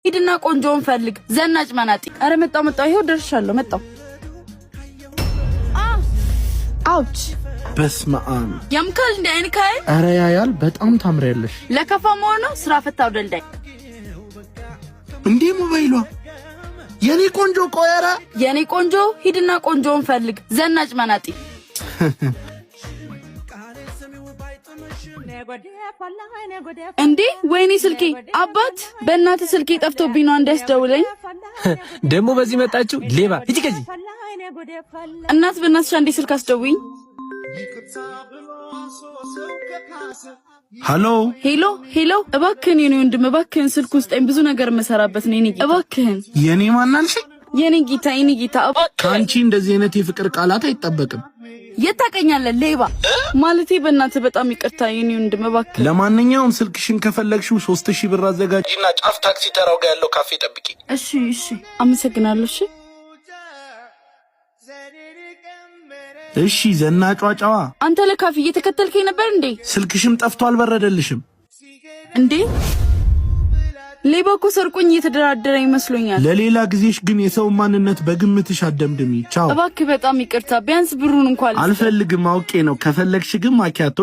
ሂድና ቆንጆውን ፈልግ ዘናጭ መናጢ። አረ መጣው ይሄው ደርሻለሁ መጣው። አውች በስማም ያምካል እንደ አይንካይ። አረ ያያል በጣም ታምሪያለሽ። ለከፋ ሞኖ ስራ ፈታው ደልዳይ እንዴ ሞባይሏ የኔ ቆንጆ ቆያራ የኔ ቆንጆ ሂድና ቆንጆውን ፈልግ ዘናጭ መናጢ። እንዴ ወይኔ ስልኬ አባት በእናትህ ስልኬ ጠፍቶብኝ ነው እንዳስደውለኝ። ደሞ በዚህ መጣችሁ ሌባ እጂ ከዚህ እናት በእናትሽ አንዴ ስልክ አስደውኝ። ሄሎ ሄሎ እባክህን የኔ ወንድም እባክህን ስልክ ውስጥኝ ብዙ ነገር መሰራበት ነው። የኔ ጌታ እባክህን የኔ ማናልሽ የኔ ጌታ ካንቺ እንደዚህ አይነት የፍቅር ቃላት አይጠበቅም። የታቀኛለህ ሌባ ማለቴ በእናትህ በጣም ይቅርታ የኔ ወንድም እባክህ። ለማንኛውም ስልክሽን ከፈለግሽው 3000 ብር አዘጋጂና ጫፍ ታክሲ ተራው ጋር ያለው ካፌ ጠብቂ። እሺ አመሰግናለሁ። እሺ ዘናጯ ጫዋ አንተ ለካፌ እየተከተልከኝ ነበር እንዴ? ስልክሽም ጠፍቶ አልበረደልሽም እንዴ? ሌባ እኮ ሰርቆኝ እየተደራደረ ይመስሎኛል። ለሌላ ጊዜሽ ግን የሰው ማንነት በግምትሽ አደምድሚ። ቻው። እባክህ በጣም ይቅርታ ቢያንስ ብሩን እንኳን አልፈልግም አውቄ ነው። ከፈለግሽ ግን ማኪያቶ